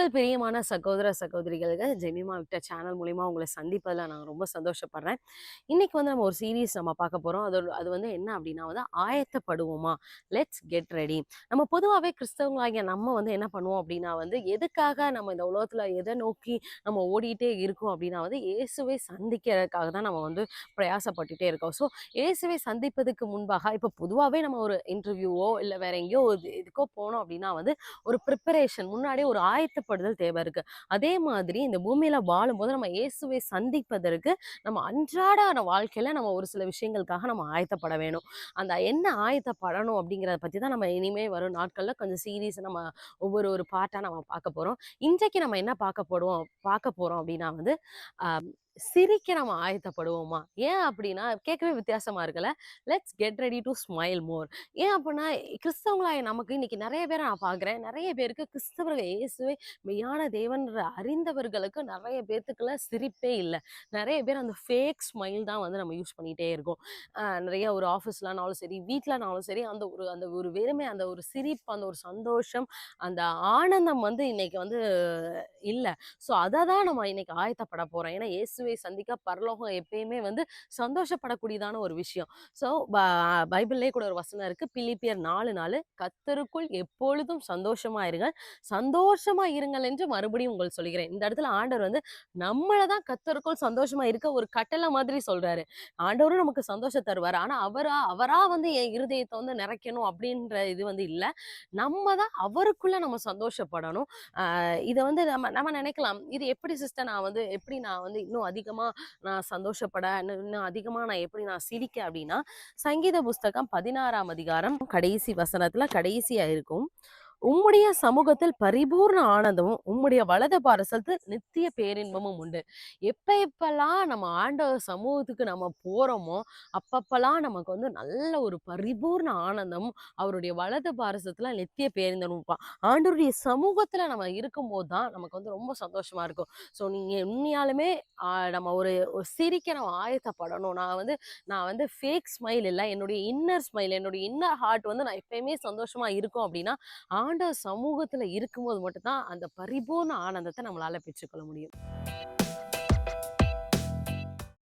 கிறிஸ்துவுக்குள் பிரியமான சகோதர சகோதரிகள் ஜெமிமா விக்டர் சேனல் மூலிமா உங்களை சந்திப்பதில் நான் ரொம்ப சந்தோஷப்படுறேன். இன்னைக்கு வந்து நம்ம ஒரு சீரீஸ் நம்ம பார்க்க போகிறோம். அது வந்து என்ன அப்படின்னா வந்து ஆயத்தப்படுவோமா, லெட்ஸ் கெட் ரெடி. நம்ம பொதுவாகவே கிறிஸ்தவங்களாகிய நம்ம வந்து என்ன பண்ணுவோம் அப்படின்னா வந்து எதுக்காக நம்ம இந்த உலகத்தில் எதை நோக்கி நம்ம ஓடிட்டே இருக்கோம் அப்படின்னா வந்து இயேசுவை சந்திக்கிறதுக்காக தான் நம்ம வந்து பிரயாசப்பட்டுட்டே இருக்கோம். ஸோ இயேசுவை சந்திப்பதுக்கு முன்பாக இப்போ பொதுவாகவே நம்ம ஒரு இன்டர்வியூவோ இல்லை வேற எங்கேயோ இதுக்கோ போனோம் அப்படின்னா வந்து ஒரு ப்ரிப்பரேஷன் முன்னாடியே ஒரு ஆயத்தப்படுதல் தேவை இருக்கு. அதே மாதிரி இந்த பூமியில வாழும்போது நம்ம இயேசுவை சந்திப்பதற்கு நம்ம அன்றாட வாழ்க்கையில நம்ம ஒரு சில விஷயங்களுக்காக நம்ம ஆயத்தப்பட வேணும். அந்த என்ன ஆயத்தப்படணும் அப்படிங்கிறத பத்தி தான் நம்ம இனிமே வரும் நாட்கள்ல கொஞ்சம் சீரியஸ் நம்ம ஒவ்வொரு பார்ட்டா நம்ம பார்க்க போறோம். இன்றைக்கு நம்ம என்ன பார்க்க போறோம் அப்படின்னா வந்து சிரிக்க நம்ம ஆயத்தப்படுவோமா? ஏன் அப்படின்னா கேட்கவே வித்தியாசமா இருக்குல்ல. Let's get ready to smile more. ஏன் அப்படின்னா கிறிஸ்தவங்களாய நமக்கு இன்னைக்கு நிறைய பேரை நான் பார்க்குறேன். நிறைய பேருக்கு கிறிஸ்தவர்கள் இயேசுவை மெய்யான தேவன்ற அறிந்தவர்களுக்கு நிறைய பேத்துக்குள்ள சிரிப்பே இல்லை. நிறைய பேர் அந்த ஃபேக் ஸ்மைல் தான் வந்து நம்ம யூஸ் பண்ணிகிட்டே இருக்கோம். நிறைய ஒரு ஆஃபீஸ்லனாலும் சரி, வீட்டிலனாலும் சரி, அந்த ஒரு வெறுமை, அந்த ஒரு சிரிப்பு, அந்த ஒரு சந்தோஷம், அந்த ஆனந்தம் வந்து இன்னைக்கு வந்து இல்லை. ஸோ அதை தான் நம்ம இன்னைக்கு ஆயத்தப்பட போகிறோம். ஏன்னா இயேசுவை சந்திக்க பரலோகம் எப்பயுமே வந்து சந்தோஷப்படக்கூடியதான ஒரு விஷயம். ஸோ பைபிள்லேயே கூட ஒரு வசனம் இருக்கு. பிலிப்பியர் 4:4 கர்த்தருக்குள் எப்பொழுதும் சந்தோஷமா இருங்கள், சந்தோஷமா இருங்கள் என்று மறுபடியும் உங்களுக்கு சொல்கிறேன். இந்த இடத்துல ஆண்டவர் வந்து நம்மளை தான் கர்த்தருக்குள் சந்தோஷமா இருக்க ஒரு கட்டளை மாதிரி சொல்றாரு. ஆண்டவரும் நமக்கு சந்தோஷம் தருவார். ஆனா அவரா வந்து என் இருதயத்தை வந்து நிறைக்கணும் அப்படின்ற இது வந்து இல்லை. நம்ம தான் அவருக்குள்ள நம்ம சந்தோஷப்படணும். இதை வந்து நம்ம நம்ம நினைக்கலாம், இது எப்படி சிஸ்டர் நான் வந்து இன்னும் அதிகமா நான் சந்தோஷப்பட, இன்னும் அதிகமா நான் எப்படி நான் சிரிக்க அப்படின்னா, சங்கீத புஸ்தகம் 16ஆம் அதிகாரம் கடைசி வசனத்துல கடைசியா இருக்கும். உம்முடைய சமூகத்தில் பரிபூர்ண ஆனந்தமும் உம்முடைய வலது பாரசத்தில் நித்திய பேரின்பமும் உண்டு. எப்பெல்லாம் நம்ம ஆண்டவர் சமூகத்துக்கு நம்ம போறோமோ அப்பப்பெல்லாம் நமக்கு வந்து நல்ல ஒரு பரிபூர்ண ஆனந்தமும் அவருடைய வலது பாரசத்துல நித்திய பேரின்பமும். ஆண்டவருடைய சமூகத்துல நம்ம இருக்கும்போது தான் நமக்கு வந்து ரொம்ப சந்தோஷமா இருக்கும். ஸோ நீங்க உண்மையாலுமே நம்ம ஒரு சிரிக்க நம்ம ஆயத்தப்படணும். நான் வந்து ஃபேக் ஸ்மைல் இல்லை, என்னுடைய இன்னர் ஸ்மைல், என்னுடைய இன்னர் ஹார்ட் வந்து நான் எப்பயுமே சந்தோஷமா இருக்கும் அப்படின்னா ஆண்டவர் சமூகத்துல இருக்கும்போது மட்டும்தான் அந்த பரிபூர்ண ஆனந்தத்தை நம்மளால பெற்றுக்கொள்ள முடியும்.